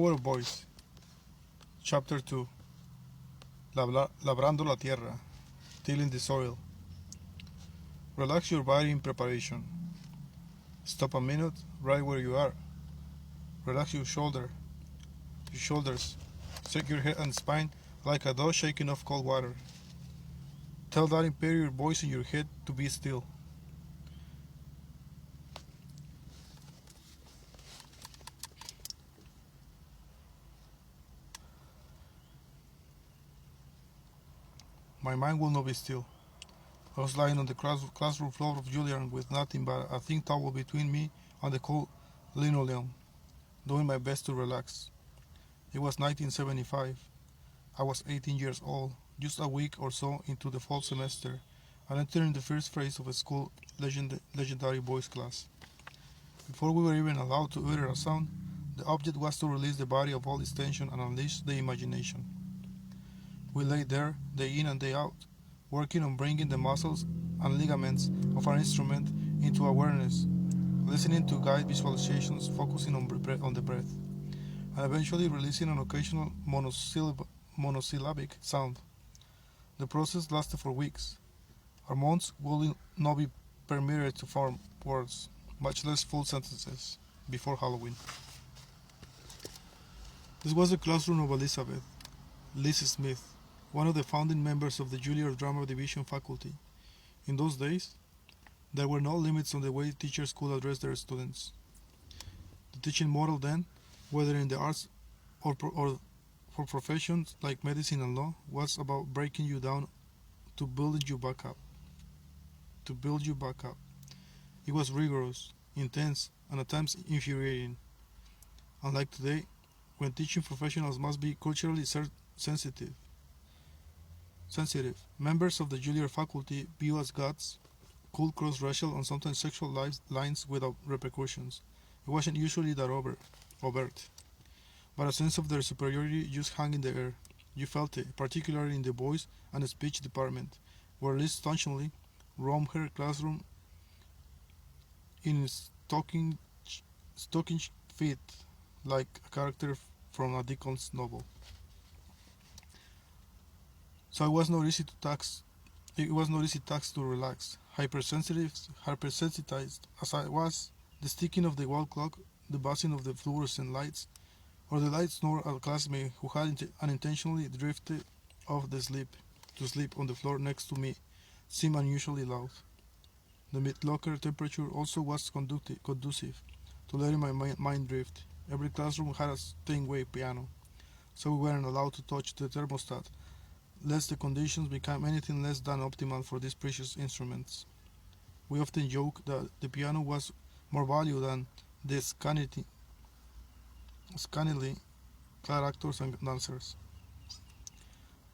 Power of Voice, Chapter 2, Labrando la Tierra, Tilling the Soil. Relax your body in preparation. Stop a minute right where you are. Relax your shoulders. Shake your head and spine like a dog shaking off cold water. Tell that imperial voice in your head to be still. My mind will not be still. I was lying on the classroom floor of Julian with nothing but a thin towel between me and the cold linoleum, doing my best to relax. It was 1975. I was 18 years old, just a week or so into the fall semester, and entering the first phase of a school legendary boys class. Before we were even allowed to utter a sound, the object was to release the body of all its tension and unleash the imagination. We lay there, day in and day out, working on bringing the muscles and ligaments of our instrument into awareness, listening to guide visualizations focusing on the breath, and eventually releasing an occasional monosyllabic sound. The process lasted for weeks. Our mouths would not be permitted to form words, much less full sentences, before Halloween. This was the classroom of Elizabeth, Liz Smith, one of the founding members of the Juilliard Drama Division faculty. In those days, there were no limits on the way teachers could address their students. The teaching model then, whether in the arts or for professions like medicine and law, was about breaking you down to build you back up. It was rigorous, intense, and at times infuriating. Unlike today, when teaching professionals must be culturally sensitive, members of the Juilliard faculty view as gods could cross racial and sometimes sexual lines without repercussions. It wasn't usually that overt, but a sense of their superiority just hung in the air. You felt it, particularly in the voice and speech department, where Liz staunchly roamed her classroom in stocking feet like a character from a Dickens novel. So it was not easy task to relax. Hypersensitized as I was, the ticking of the wall clock, the buzzing of the fluorescent lights, or the light snore of a classmate who had unintentionally drifted off to sleep on the floor next to me, seemed unusually loud. The mid-locker temperature also was conducive to letting my mind drift. Every classroom had a Steinway piano, so we weren't allowed to touch the thermostat, lest the conditions become anything less than optimal for these precious instruments. We often joke that the piano was more valuable than the scantily clad actors and dancers.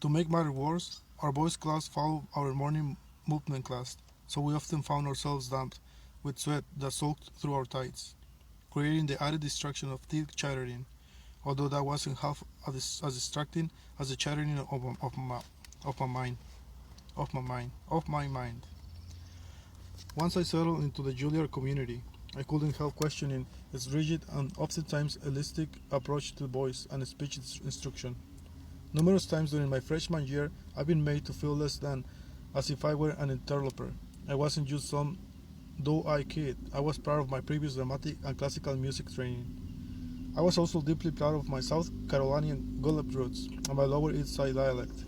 To make matters worse, our boys' class followed our morning movement class, so we often found ourselves damp with sweat that soaked through our tights, creating the added distraction of teeth chattering, although that wasn't half as distracting as the chattering of my mind. Once I settled into the Juilliard community, I couldn't help questioning its rigid and oftentimes elitistic approach to voice and speech instruction. Numerous times during my freshman year, I've been made to feel less than, as if I were an interloper. I wasn't just some doe-eyed kid. I was proud of my previous dramatic and classical music training. I was also deeply proud of my South Carolinian Gullah roots and my Lower East Side dialect,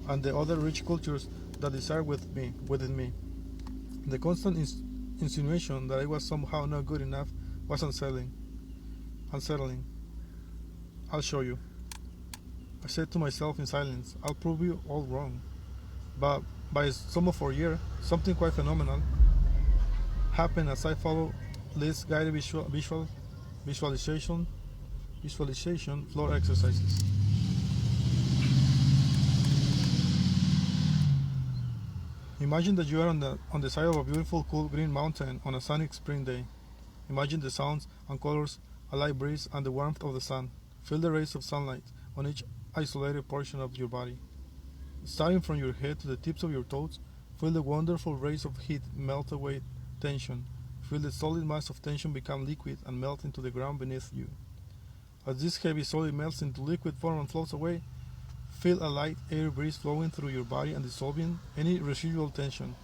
and the other rich cultures that desired within me. The constant insinuation that I was somehow not good enough was unsettling. I'll show you, I said to myself in silence. I'll prove you all wrong. But by sophomore year, something quite phenomenal happened as I followed Liz's guided visualization floor exercises. Imagine that you are on the side of a beautiful, cool green mountain on a sunny spring day. Imagine the sounds and colors, a light breeze, and the warmth of the sun. Feel the rays of sunlight on each isolated portion of your body. Starting from your head to the tips of your toes, feel the wonderful rays of heat melt away tension. Feel the solid mass of tension become liquid and melt into the ground beneath you. As this heavy solid melts into liquid form and floats away, feel a light air breeze flowing through your body and dissolving any residual tension.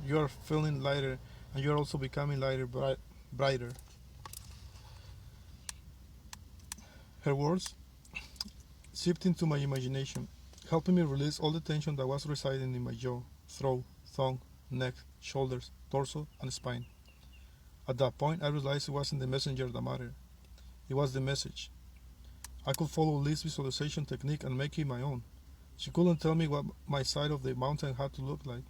You are feeling lighter, and you are also becoming lighter, brighter. Her words seeped into my imagination, helping me release all the tension that was residing in my jaw, throat, tongue, neck, shoulders, torso, and spine. At that point, I realized it wasn't the messenger that mattered. It was the message. I could follow Lee's visualization technique and make it my own. She couldn't tell me what my side of the mountain had to look like.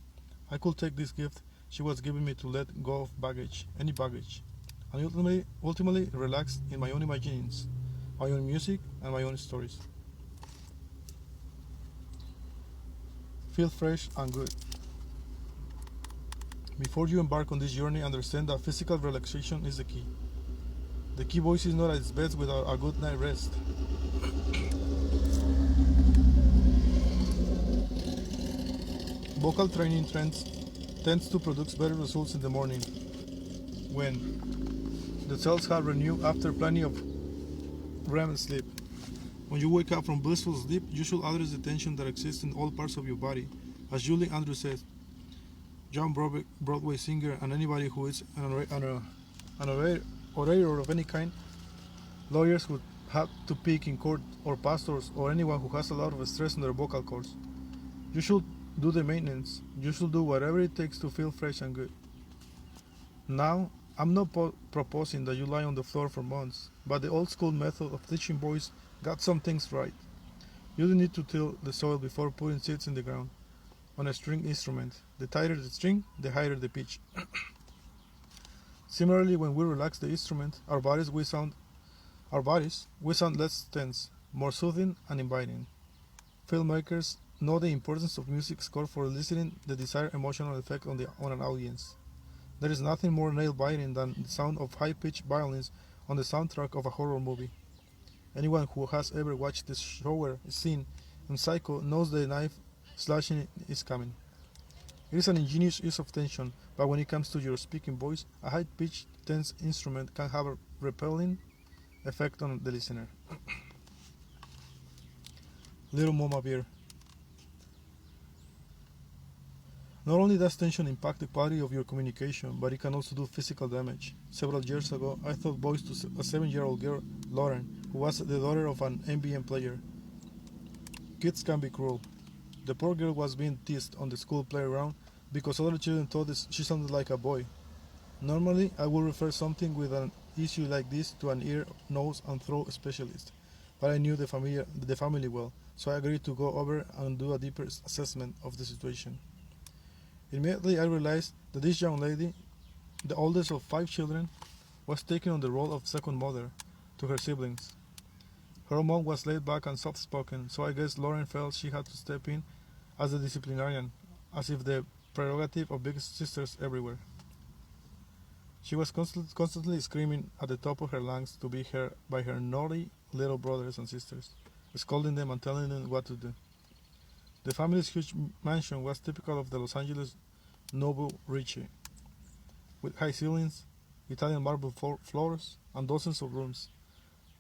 I could take this gift she was giving me to let go of baggage, any baggage, and ultimately relax in my own imaginings, my own music, and my own stories. Feel fresh and good. Before you embark on this journey, understand that physical relaxation is the key. The key voice is not at its best without a good night rest. Vocal training tends to produce better results in the morning when the cells have renewed after plenty of REM sleep. When you wake up from blissful sleep, you should address the tension that exists in all parts of your body. As Julie Andrews said, young Broadway singer and anybody who is an orator of any kind, lawyers who have to speak in court, or pastors, or anyone who has a lot of stress in their vocal cords. You should do the maintenance. You should do whatever it takes to feel fresh and good. Now, I'm not proposing that you lie on the floor for months, but the old school method of teaching boys got some things right. You don't need to till the soil before putting seeds in the ground. On a string instrument, the tighter the string, the higher the pitch. Similarly, when we relax the instrument, our bodies we sound less tense, more soothing and inviting. Filmmakers know the importance of music score for eliciting the desired emotional effect on an audience. There is nothing more nail-biting than the sound of high-pitched violins on the soundtrack of a horror movie. Anyone who has ever watched the shower scene in Psycho knows the knife slashing is coming. It is an ingenious use of tension, but when it comes to your speaking voice, a high-pitched, tense instrument can have a repelling effect on the listener. Little Mama Bear. Not only does tension impact the quality of your communication, but it can also do physical damage. Several years ago, I taught voice to a 7-year-old girl, Lauren, who was the daughter of an NBA player. Kids can be cruel. The poor girl was being teased on the school playground because other children thought she sounded like a boy. Normally, I would refer something with an issue like this to an ear, nose, and throat specialist, but I knew the family well, so I agreed to go over and do a deeper assessment of the situation. Immediately, I realized that this young lady, the oldest of 5 children, was taking on the role of second mother to her siblings. Her mom was laid back and soft-spoken, so I guess Lauren felt she had to step in as the disciplinarian, as if the prerogative of big sisters everywhere. She was constantly screaming at the top of her lungs to be heard by her naughty little brothers and sisters, scolding them and telling them what to do. The family's huge mansion was typical of the Los Angeles Novo Ricci, with high ceilings, Italian marble floors, and dozens of rooms.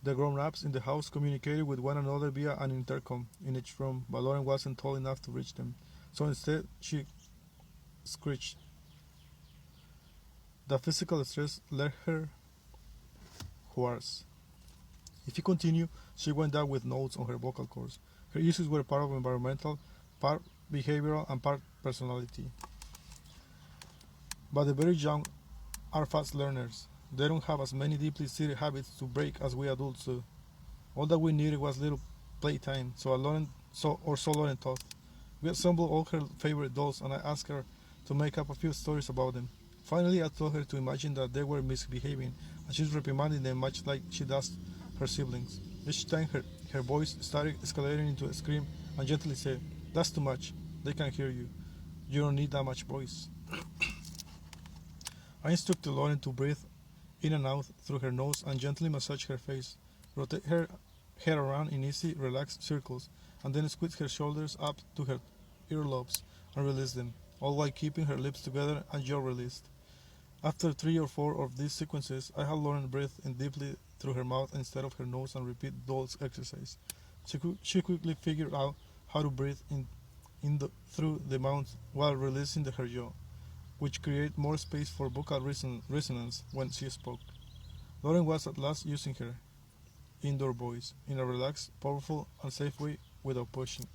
The grown-ups in the house communicated with one another via an intercom in each room, but Lauren wasn't tall enough to reach them, so instead she screeched. The physical stress left her hoarse. If you continue, she went down with notes on her vocal cords. Her issues were part of environmental, part behavioral, and part personality. But the very young are fast learners. They don't have as many deeply seated habits to break as we adults do. All that we needed was little playtime, so Lauren thought. We assembled all her favorite dolls, and I asked her to make up a few stories about them. Finally, I told her to imagine that they were misbehaving, and she's reprimanding them much like she does her siblings. Each time her voice started escalating into a scream, and gently said, "That's too much. They can hear you. You don't need that much voice." I instructed Lauren to breathe in and out through her nose and gently massage her face, rotate her head around in easy, relaxed circles, and then squeeze her shoulders up to her earlobes and release them, all while keeping her lips together and jaw released. After 3 or 4 of these sequences, I had Lauren breathe in deeply through her mouth instead of her nose and repeat Doll's exercise. She quickly figured out how to breathe through the mouth while releasing her jaw, which created more space for vocal resonance when she spoke. Lauren was at last using her indoor voice in a relaxed, powerful, and safe way without pushing.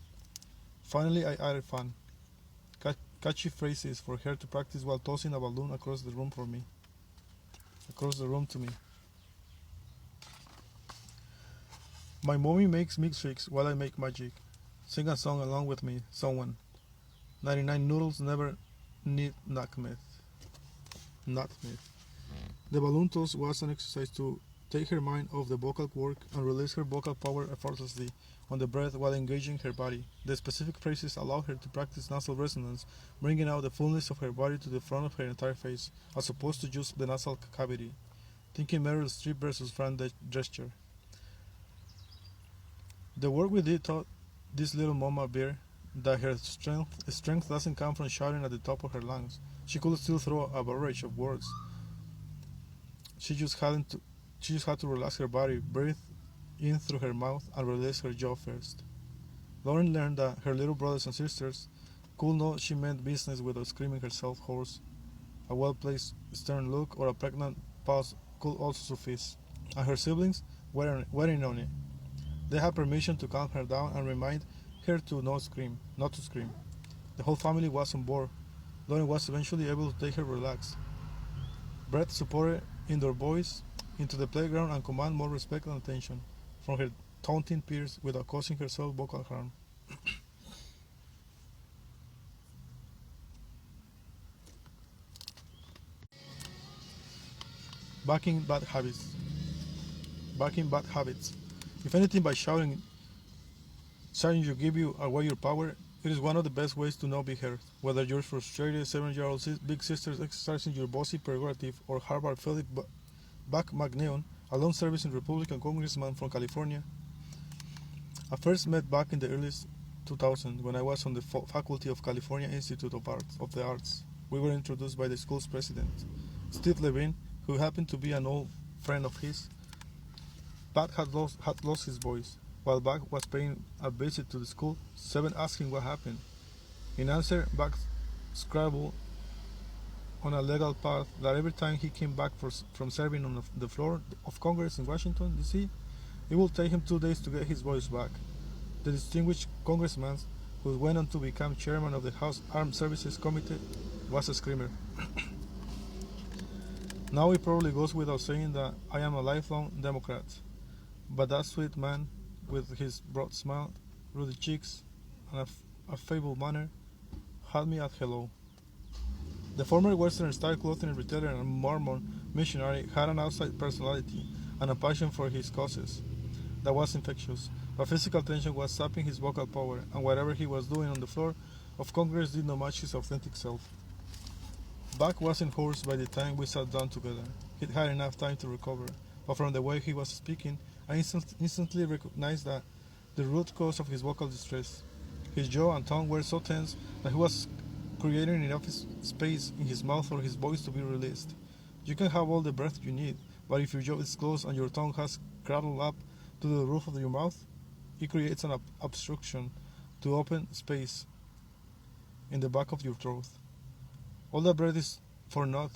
Finally, I added fun, catchy phrases for her to practice while tossing a balloon across the room to me. My mommy makes milkshakes while I make magic. Sing a song along with me, someone. 99 noodles never need nutmeg. The balloon toss was an exercise to take her mind off the vocal work and release her vocal power effortlessly on the breath while engaging her body. The specific phrases allowed her to practice nasal resonance, bringing out the fullness of her body to the front of her entire face, as opposed to just the nasal cavity. Thinking Meryl Streep versus Fran Drescher. The work we did taught this little mama bear that her strength doesn't come from shouting at the top of her lungs. She could still throw a barrage of words. She just had to relax her body, breathe in through her mouth, and release her jaw first. Lauren learned that her little brothers and sisters could know she meant business without screaming herself hoarse. A well-placed stern look or a pregnant pause could also suffice, and her siblings were in on it. They had permission to calm her down and remind her to not to scream. The whole family was on board. Lauren was eventually able to take her relaxed. Brett supported indoor boys into the playground and command more respect and attention from her taunting peers without causing herself vocal harm. Backing bad habits. If anything, by shouting you give you away your power, it is one of the best ways to not be heard. Whether you're frustrated 7-year-old big sisters exercising your bossy prerogative or Harvard Philip Buck McNeon, a long-serving Republican congressman from California. I first met Buck in the early 2000s when I was on the faculty of California Institute of the Arts. We were introduced by the school's president, Steve Levine, who happened to be an old friend of his. Buck had lost his voice. While Buck was paying a visit to the school, Seven asked him what happened. In answer, Buck scribbled on a legal path that every time he came back from serving on the floor of Congress in Washington, D.C., it would take him 2 days to get his voice back. The distinguished congressman, who went on to become chairman of the House Armed Services Committee, was a screamer. Now it probably goes without saying that I am a lifelong Democrat, but that sweet man, with his broad smile, ruddy cheeks, and a affable manner, had me at hello. The former Western-style clothing retailer and Mormon missionary had an outside personality and a passion for his causes that was infectious, but physical tension was sapping his vocal power, and whatever he was doing on the floor of Congress did not match his authentic self. Buck wasn't hoarse by the time we sat down together. He'd had enough time to recover, but from the way he was speaking, I instantly recognized that the root cause of his vocal distress. His jaw and tongue were so tense that he was creating enough space in his mouth for his voice to be released. You can have all the breath you need, but if your jaw is closed and your tongue has cradled up to the roof of your mouth, it creates an obstruction to open space in the back of your throat. All that breath is for naught.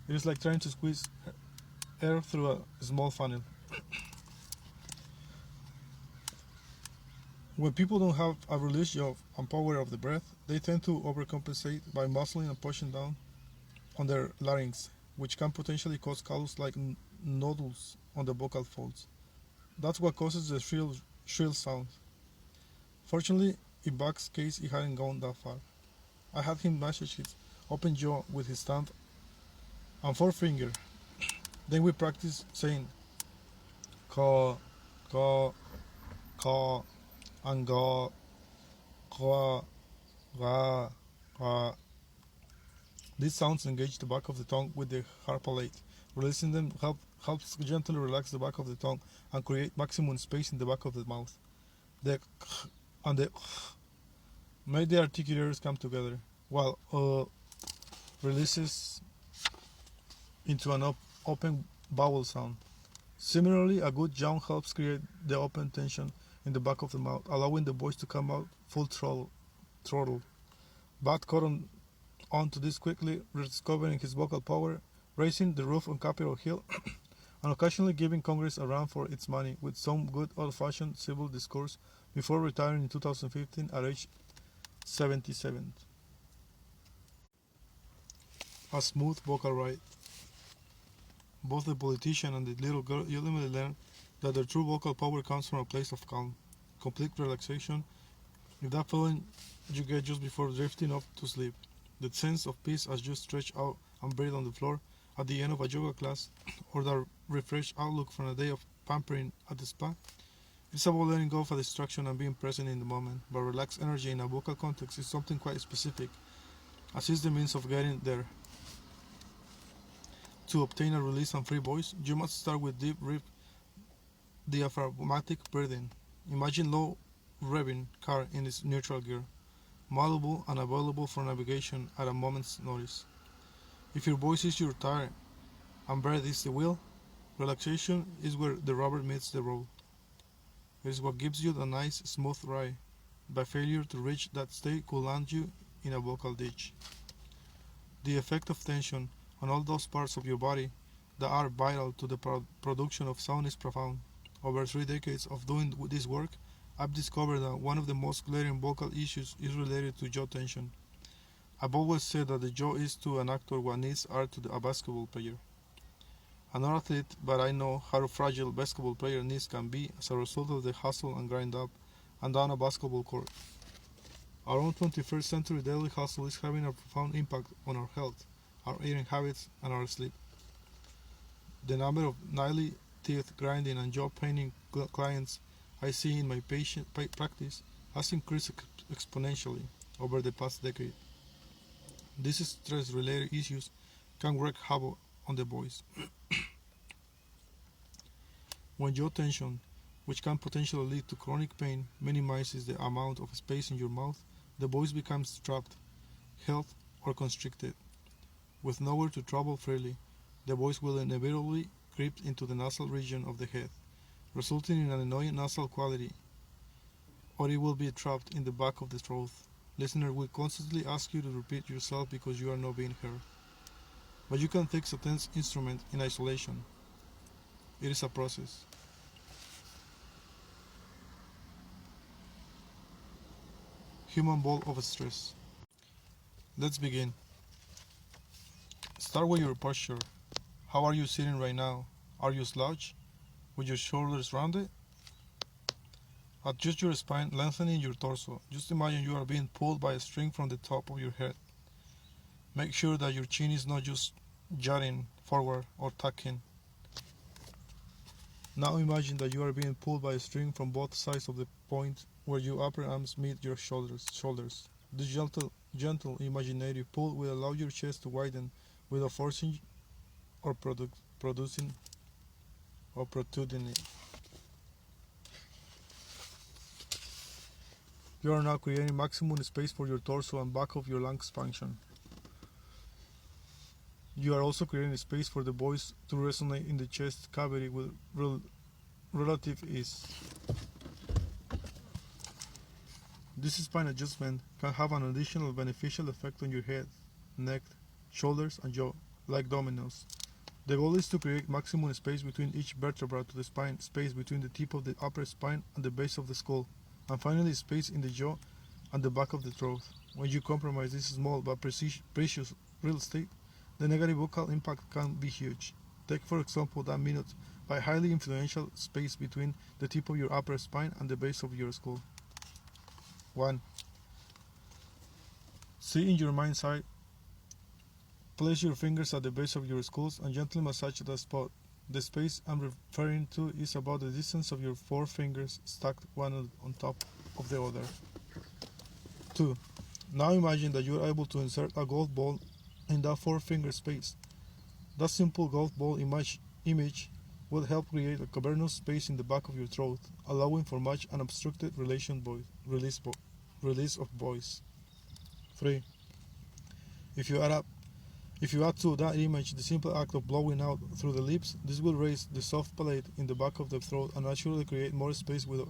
It is like trying to squeeze air through a small funnel. When people don't have a release jaw and power of the breath, they tend to overcompensate by muscling and pushing down on their larynx, which can potentially cause callus-like nodules on the vocal folds. That's what causes the shrill sound. Fortunately, in Buck's case, it hadn't gone that far. I had him massage his open jaw with his thumb and forefinger. Then we practiced saying caw, caw, caw, and gaw, gaw, ga, ga. These sounds engage the back of the tongue with the hard palate. Releasing them helps gently relax the back of the tongue and create maximum space in the back of the mouth. The k and the make the articulators come together, while releases into an open vowel sound. Similarly, a good yawn helps create the open tension in the back of the mouth, allowing the voice to come out full throttle. Bat caught on to this quickly, rediscovering his vocal power, raising the roof on Capitol Hill, and occasionally giving Congress a run for its money with some good old-fashioned civil discourse before retiring in 2015 at age 77. A smooth vocal ride. Both the politician and the little girl ultimately learn that their true vocal power comes from a place of calm, complete relaxation. If that feeling you get just before drifting off to sleep, that sense of peace as you stretch out and breathe on the floor at the end of a yoga class, or that refreshed outlook from a day of pampering at the spa, it's about letting go of a distraction and being present in the moment. But relaxed energy in a vocal context is something quite specific, as is the means of getting there. To obtain a release and free voice, you must start with deep diaphragmatic breathing. Imagine low revving car in its neutral gear, malleable and available for navigation at a moment's notice. If your voice is your tire and breath is the wheel, relaxation is where the rubber meets the road. It is what gives you the nice, smooth ride. By failure to reach that state could land you in a vocal ditch. The effect of tension on all those parts of your body that are vital to the production of sound is profound. Over 3 decades of doing this work, I've discovered that one of the most glaring vocal issues is related to jaw tension. I've always said that the jaw is to an actor what knees are to a basketball player. I'm not an athlete, but I know how fragile basketball player knees can be as a result of the hustle and grind up and down a basketball court. Our own 21st century daily hustle is having a profound impact on our health, our eating habits, and our sleep. The number of nightly teeth grinding and jaw paining clients I see in my patient practice has increased exponentially over the past decade. These stress-related issues can wreak havoc on the voice. When jaw tension, which can potentially lead to chronic pain, minimizes the amount of space in your mouth, the voice becomes trapped, held, or constricted. With nowhere to travel freely, the voice will inevitably creep into the nasal region of the head, resulting in an annoying nasal quality, or it will be trapped in the back of the throat. Listener will constantly ask you to repeat yourself because you are not being heard. But you can fix a tense instrument in isolation. It is a process. Human ball of stress. Let's begin. Start with your posture. How are you sitting right now? Are you slouched? With your shoulders rounded? Adjust your spine, lengthening your torso. Just imagine you are being pulled by a string from the top of your head. Make sure that your chin is not just jutting forward or tucking. Now imagine that you are being pulled by a string from both sides of the point where your upper arms meet your shoulders. This gentle imaginary pull will allow your chest to widen without forcing or producing or protruding it. You are now creating maximum space for your torso and back of your lungs function. You are also creating space for the voice to resonate in the chest cavity with relative ease. This spine adjustment can have an additional beneficial effect on your head, neck, shoulders, and jaw, like dominoes. The goal is to create maximum space between each vertebra to the spine, space between the tip of the upper spine and the base of the skull, and finally space in the jaw and the back of the throat. When you compromise this small but precious real estate, the negative vocal impact can be huge. Take for example that minute by highly influential space between the tip of your upper spine and the base of your skull. 1. See in your mind's eye. Place your fingers at the base of your skulls and gently massage that spot. The space I'm referring to is about the distance of your 4 fingers stacked one on top of the other. 2. Now imagine that you are able to insert a golf ball in that 4-finger space. That simple golf ball image will help create a cavernous space in the back of your throat, allowing for much unobstructed release of voice. 3. If you add up If you add to that image the simple act of blowing out through the lips, this will raise the soft palate in the back of the throat and naturally create more space with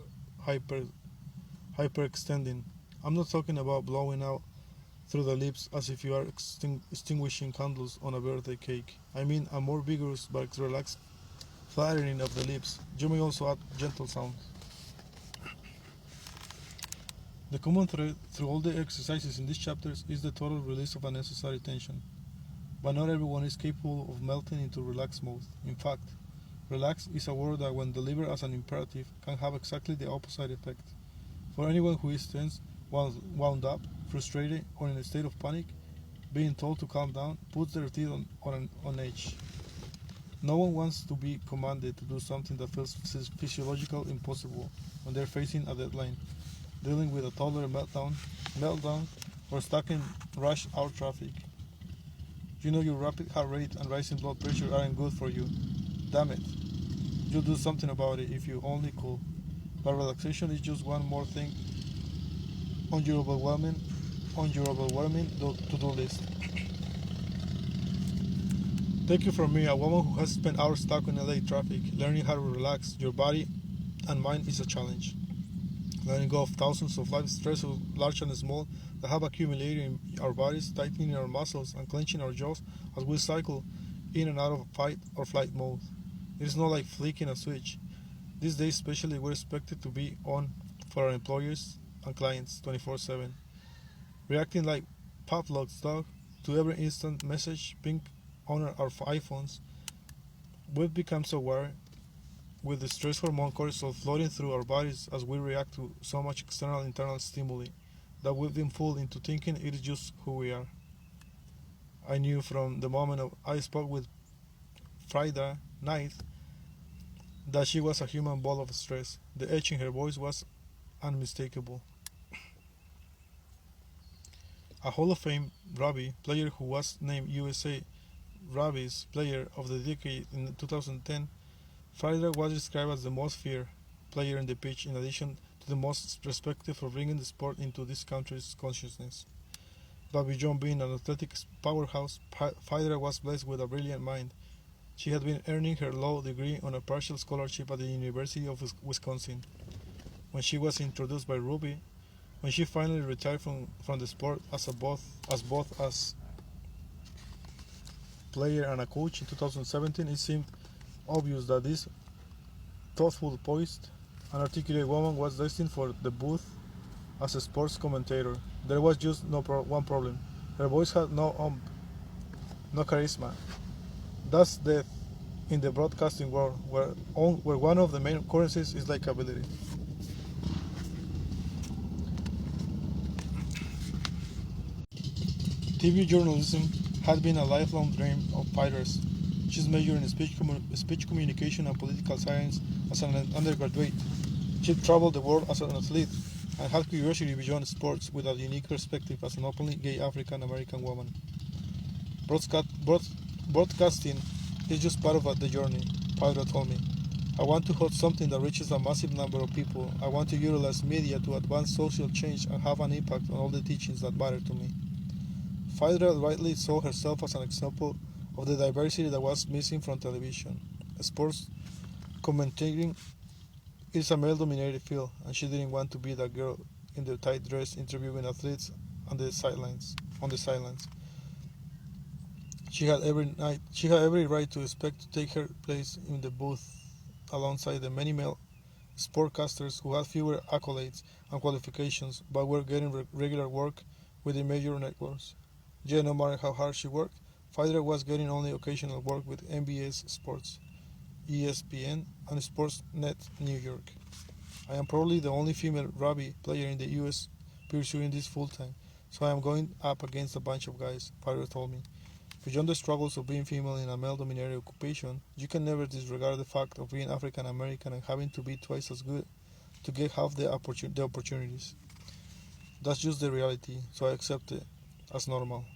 hyperextending. I'm not talking about blowing out through the lips as if you are extinguishing candles on a birthday cake. I mean a more vigorous but relaxed flattering of the lips. You may also add gentle sounds. The common thread through all the exercises in these chapters is the total release of unnecessary tension. But not everyone is capable of melting into relaxed mode. In fact, relax is a word that, when delivered as an imperative, can have exactly the opposite effect. For anyone who is tense, wound up, frustrated, or in a state of panic, being told to calm down puts their teeth on edge. No one wants to be commanded to do something that feels physiological impossible when they're facing a deadline, dealing with a toddler meltdown, or stuck in rush hour traffic. You know your rapid heart rate and rising blood pressure aren't good for you. Damn it. You'll do something about it if you only could. But relaxation is just one more thing on your overwhelming to-do list. Take it from me, a woman who has spent hours stuck in LA traffic. Learning how to relax your body and mind is a challenge. Letting go of thousands of life stressors, large and small, that have accumulated in our bodies, tightening our muscles and clenching our jaws as we cycle in and out of fight or flight mode. It is not like flicking a switch. These days especially, we're expected to be on for our employers and clients 24/7, reacting like Pavlov's dog to every instant message ping on our iPhones. We've become so aware with the stress hormone cortisol floating through our bodies as we react to so much external and internal stimuli that we've been fooled into thinking it is just who we are. I knew from the moment I spoke with Frida Knight that she was a human ball of stress. The edge in her voice was unmistakable. A Hall of Fame rugby player who was named USA Rugby's Player of the Decade in 2010, Frida was described as the most feared player in the pitch, in addition to the most respected for bringing the sport into this country's consciousness. But beyond being an athletic powerhouse, Frida was blessed with a brilliant mind. She had been earning her law degree on a partial scholarship at the University of Wisconsin. When she was introduced by Ruby, when she finally retired from the sport as both as player and a coach in 2017, it seemed obvious that this thoughtful, poised, and articulate woman was destined for the booth as a sports commentator. There was just one problem. Her voice had no charisma. That's death in the broadcasting world, where one of the main currencies is likability. TV journalism had been a lifelong dream of Frida's. She's majored in speech communication and political science as an undergraduate. She traveled the world as an athlete and had curiosity beyond sports with a unique perspective as an openly gay African American woman. Broadcasting is just part of the journey, Padre told me. I want to host something that reaches a massive number of people. I want to utilize media to advance social change and have an impact on all the teachings that matter to me. Phaedra rightly saw herself as an example of the diversity that was missing from television. Sports commentating is a male-dominated field, and she didn't want to be that girl in the tight dress interviewing athletes on the sidelines. She had every right to expect to take her place in the booth alongside the many male sportcasters who had fewer accolades and qualifications but were getting regular work with the major networks. Yet no matter how hard she worked, Phaedra was getting only occasional work with NBS Sports, ESPN, and Sportsnet New York. I am probably the only female rugby player in the US pursuing this full-time, so I am going up against a bunch of guys, Phaedra told me. Beyond the struggles of being female in a male-dominated occupation, you can never disregard the fact of being African American and having to be twice as good to get half the opportunities. That's just the reality, so I accept it as normal.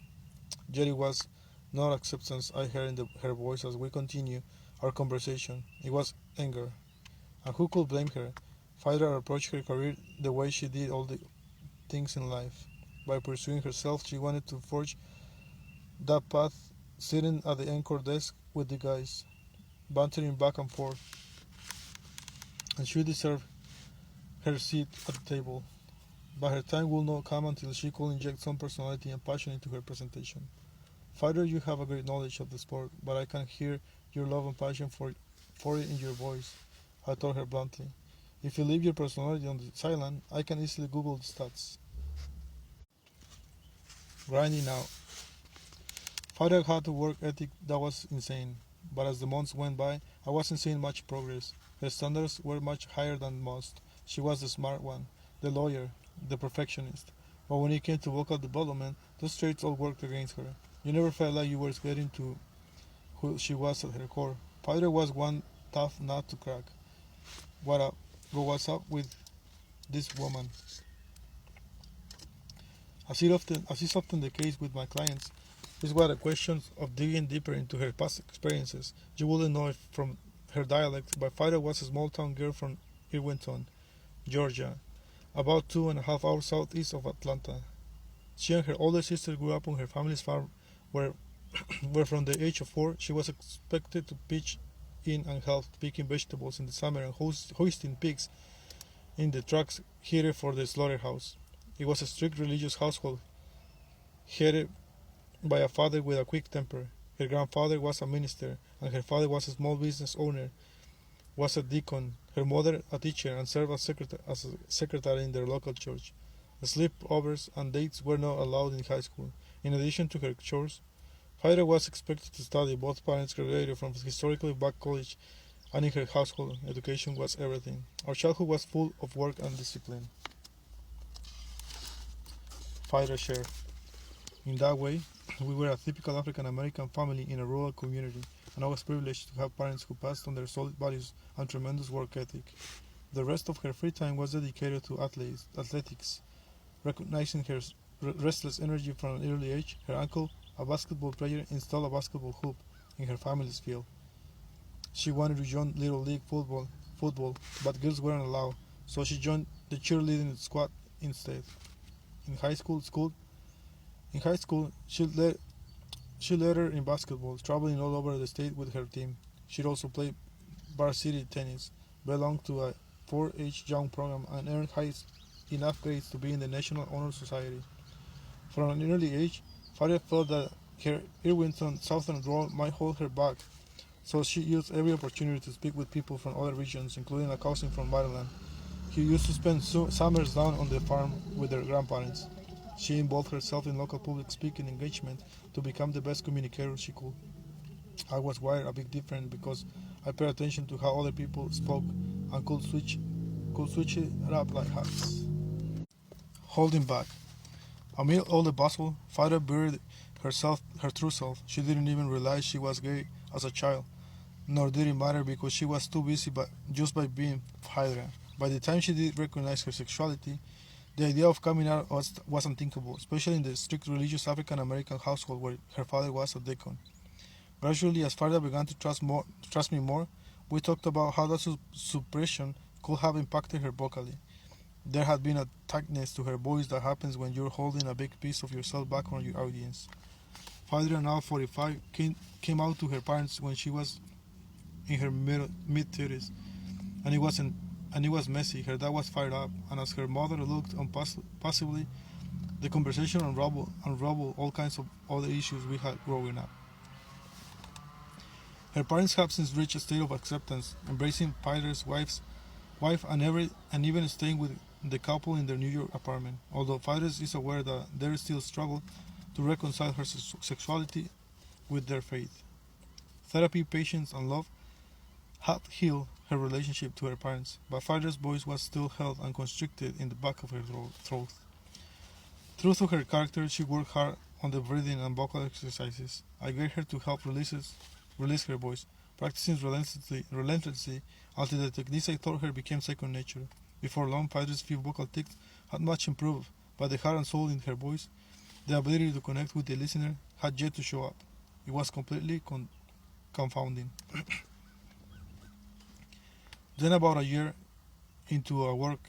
Yet it was not acceptance I heard in her voice as we continued our conversation. It was anger. And who could blame her? Phaedra approached her career the way she did all the things in life. By pursuing herself, she wanted to forge that path sitting at the anchor desk with the guys, bantering back and forth, and she deserved her seat at the table. But her time will not come until she could inject some personality and passion into her presentation. Fighter, you have a great knowledge of the sport, but I can hear your love and passion for it in your voice, I told her bluntly. If you leave your personality on the sideline, I can easily Google the stats. Grinding out. Fighter had a work ethic that was insane, but as the months went by, I wasn't seeing much progress. Her standards were much higher than most. She was the smart one, the lawyer, the perfectionist. But when it came to vocal development, those traits all worked against her. You never felt like you were getting to who she was at her core. Fighter was one tough nut to crack. What up? What's up with this woman? As is often the case with my clients, this was a question of digging deeper into her past experiences. You wouldn't know it from her dialect, but Fido was a small town girl from Irwinton, Georgia, about 2.5 hours southeast of Atlanta. She and her older sister grew up on her family's farm, where, where from the age of 4 she was expected to pitch in and help picking vegetables in the summer and hoisting pigs in the trucks headed for the slaughterhouse. It was a strict religious household, headed by a father with a quick temper. Her grandfather was a minister, and her father was a small business owner, was a deacon, her mother a teacher, and served as a secretary in their local church. Sleepovers and dates were not allowed in high school. In addition to her chores, Fido was expected to study. Both parents graduated from historically black college, and in her household, education was everything. Our childhood was full of work and discipline. Fido shared. In that way, we were a typical African American family in a rural community, and I was privileged to have parents who passed on their solid values and tremendous work ethic. The rest of her free time was dedicated to athletics, recognizing her restless energy from an early age. Her uncle, a basketball player, installed a basketball hoop in her family's field. She wanted to join Little League football, but girls weren't allowed, so she joined the cheerleading squad instead. In high school, she led her in basketball, traveling all over the state with her team. She also played varsity tennis, belonged to a 4-H young program, and earned high enough grades to be in the National Honor Society. From an early age, Faria felt that her Irwinton Southern role might hold her back, so she used every opportunity to speak with people from other regions, including a cousin from Maryland. He used to spend summers down on the farm with their grandparents. She involved herself in local public speaking engagement to become the best communicator she could. I was wired a bit different because I paid attention to how other people spoke and could switch it up like hats. Holding back. Amid all the bustle, Fido buried her true self. She didn't even realize she was gay as a child, nor did it matter because she was too busy just by being Hydra. By the time she did recognize her sexuality, the idea of coming out was unthinkable, especially in the strict religious African American household where her father was a deacon. Gradually, as Farida began to trust me more, we talked about how that suppression could have impacted her vocally. There had been a tightness to her voice that happens when you're holding a big piece of yourself back on your audience. Farida, now 45, came out to her parents when she was in her mid-30s, and it was messy. Her dad was fired up, and as her mother looked on passively, the conversation unraveled all kinds of other issues we had growing up. Her parents have since reached a state of acceptance, embracing Fider's wife and even staying with the couple in their New York apartment. Although Fider is aware that there is still a struggle to reconcile her sexuality with their faith. Therapy, patience, and love had healed her relationship to her parents, but Fider's voice was still held and constricted in the back of her throat. True to her character, she worked hard on the breathing and vocal exercises. I begged her to help release her voice, practicing relentlessly until the techniques I taught her became second nature. Before long, Fider's few vocal tics had much improved, but the heart and soul in her voice, the ability to connect with the listener, had yet to show up. It was completely confounding. Then, about a year into our work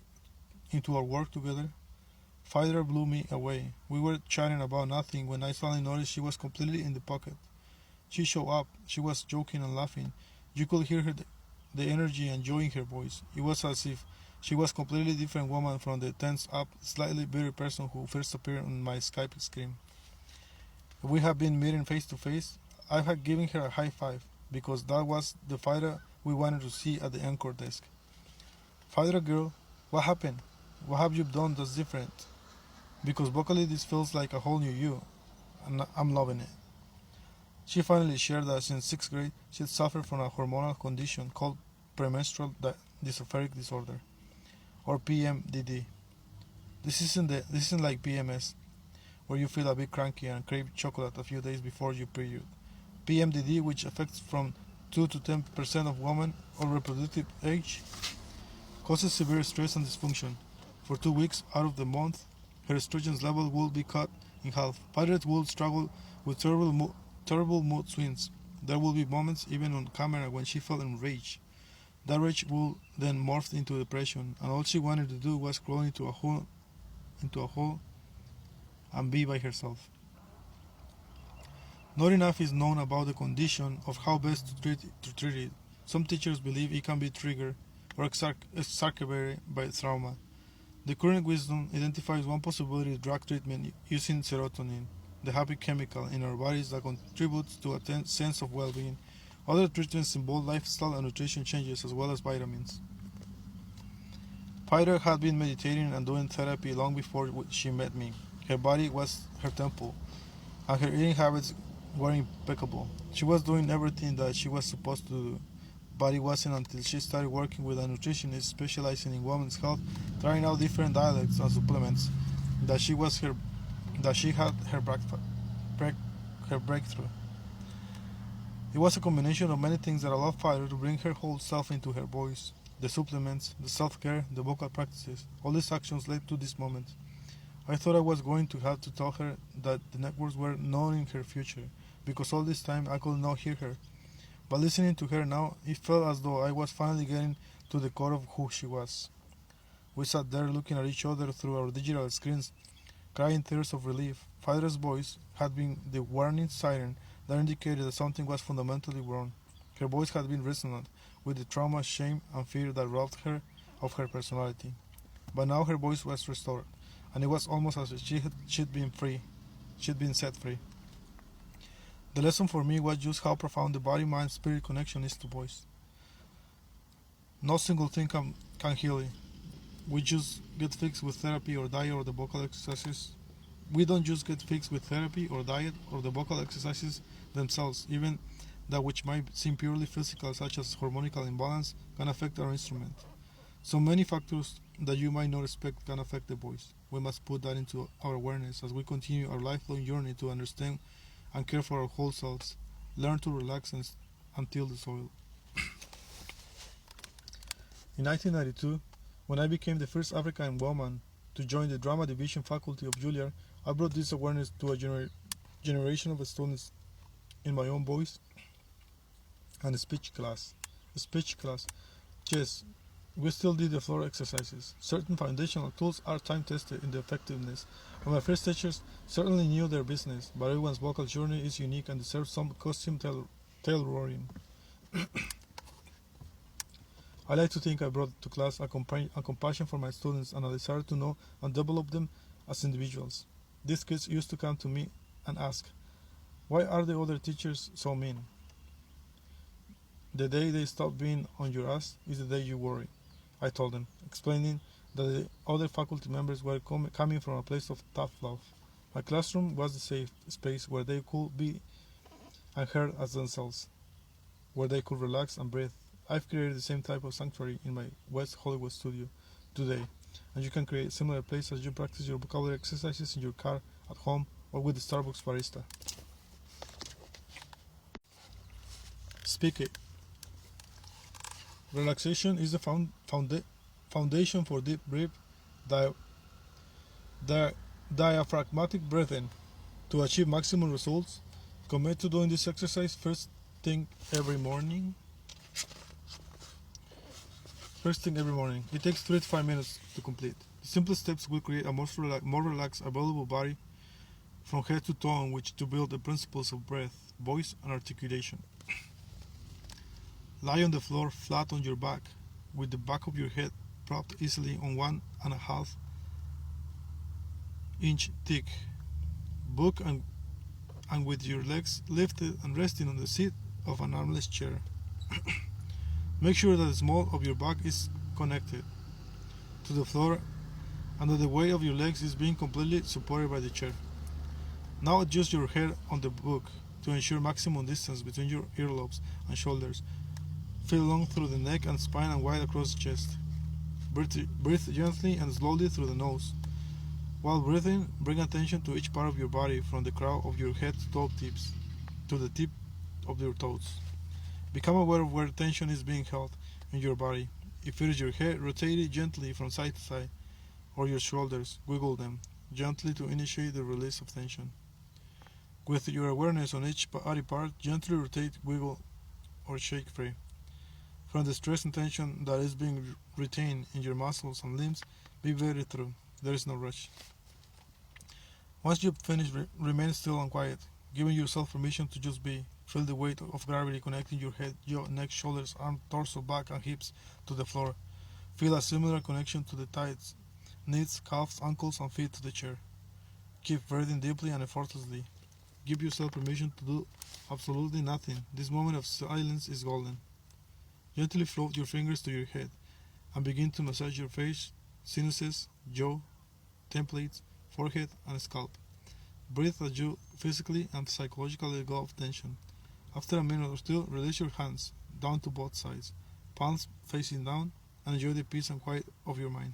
together, Fider blew me away. We were chatting about nothing when I suddenly noticed she was completely in the pocket. She showed up. She was joking and laughing. You could hear the energy and joy in her voice. It was as if she was a completely different woman from the tense up, slightly bitter person who first appeared on my Skype screen. If we had been meeting face to face, I had given her a high five, because that was the fighter we wanted to see at the anchor desk. Fighter girl, what happened? What have you done that's different? Because vocally this feels like a whole new you, and I'm loving it. She finally shared that since 6th grade she had suffered from a hormonal condition called premenstrual dysphoric disorder, or PMDD. This isn't like PMS, where you feel a bit cranky and crave chocolate a few days before your period. PMDD, which affects from 2 to 10% of women of reproductive age, causes severe stress and dysfunction. For 2 weeks out of the month, her estrogen level will be cut in half. Pilots will struggle with terrible mood swings. There will be moments, even on camera, when she felt enraged. That rage will then morph into depression, and all she wanted to do was crawl into a hole and be by herself. Not enough is known about the condition of how best to treat it. Some teachers believe it can be triggered or exacerbated by trauma. The current wisdom identifies one possibility of drug treatment using serotonin, the happy chemical in our bodies that contributes to a sense of well-being. Other treatments involve lifestyle and nutrition changes as well as vitamins. Pider had been meditating and doing therapy long before she met me. Her body was her temple, and her eating habits were impeccable. She was doing everything that she was supposed to do, but it wasn't until she started working with a nutritionist specializing in women's health, trying out different diets and supplements, that she had her breakthrough. It was a combination of many things that allowed Fire to bring her whole self into her voice. The supplements, the self-care, the vocal practices, all these actions led to this moment. I thought I was going to have to tell her that the networks were knowing her future, because all this time I could not hear her. But listening to her now, it felt as though I was finally getting to the core of who she was. We sat there looking at each other through our digital screens, crying tears of relief. Fire's voice had been the warning siren that indicated that something was fundamentally wrong. Her voice had been resonant with the trauma, shame, and fear that robbed her of her personality. But now her voice was restored, and it was almost as if she'd been set free. The lesson for me was just how profound the body-mind-spirit connection is to voice. No single thing can heal it. We just get fixed with therapy or diet or the vocal exercises. We don't just get fixed with therapy or diet or the vocal exercises themselves. Even that which might seem purely physical, such as hormonal imbalance, can affect our instrument. So many factors that you might not expect can affect the voice. We must put that into our awareness as we continue our lifelong journey to understand and care for our whole selves. Learn to relax and till the soil. In 1992, when I became the first African woman to join the drama division faculty of Juilliard, I brought this awareness to a generation of students in my own voice and speech class. Yes, we still did the floor exercises. Certain foundational tools are time-tested in their effectiveness, and my first teachers certainly knew their business, but everyone's vocal journey is unique and deserves some costume tail-roaring. I like to think I brought to class a compassion for my students and a desire to know and develop them as individuals. These kids used to come to me and ask, "Why are the other teachers so mean?" The day they stop being on your ass is the day you worry, I told them, explaining that the other faculty members were coming from a place of tough love. My classroom was the safe space where they could be and heard as themselves, where they could relax and breathe. I've created the same type of sanctuary in my West Hollywood studio today, and you can create a similar place as you practice your vocabulary exercises in your car, at home, or with the Starbucks barista. Speak it. Relaxation is the foundation for deep breath, diaphragmatic breathing. To achieve maximum results, commit to doing this exercise first thing every morning. It takes 3 to 5 minutes to complete. The simple steps will create a more relaxed, available body from head to toe on which to build the principles of breath, voice, and articulation. Lie on the floor flat on your back, with the back of your head propped easily on 1.5 inch thick book and with your legs lifted and resting on the seat of an armless chair. Make sure that the small of your back is connected to the floor and that the weight of your legs is being completely supported by the chair. Now adjust your head on the book to ensure maximum distance between your earlobes and shoulders. Feel long through the neck and spine and wide across the chest. Breathe gently and slowly through the nose. While breathing, bring attention to each part of your body from the crown of your head to toe tips to the tip of your toes. Become aware of where tension is being held in your body. If it is your head, rotate it gently from side to side, or your shoulders, wiggle them gently to initiate the release of tension. With your awareness on each body part, gently rotate, wiggle, or shake free from the stress and tension that is being retained in your muscles and limbs. Be very through. There is no rush. Once you've finished, remain still and quiet, giving yourself permission to just be. Feel the weight of gravity connecting your head, jaw, neck, shoulders, arms, torso, back, and hips to the floor. Feel a similar connection to the thighs, knees, calves, ankles, and feet to the chair. Keep breathing deeply and effortlessly. Give yourself permission to do absolutely nothing. This moment of silence is golden. Gently float your fingers to your head and begin to massage your face, sinuses, jaw, templates, forehead, and scalp. Breathe as you physically and psychologically let go of tension. After a minute or two, release your hands down to both sides, palms facing down, and enjoy the peace and quiet of your mind.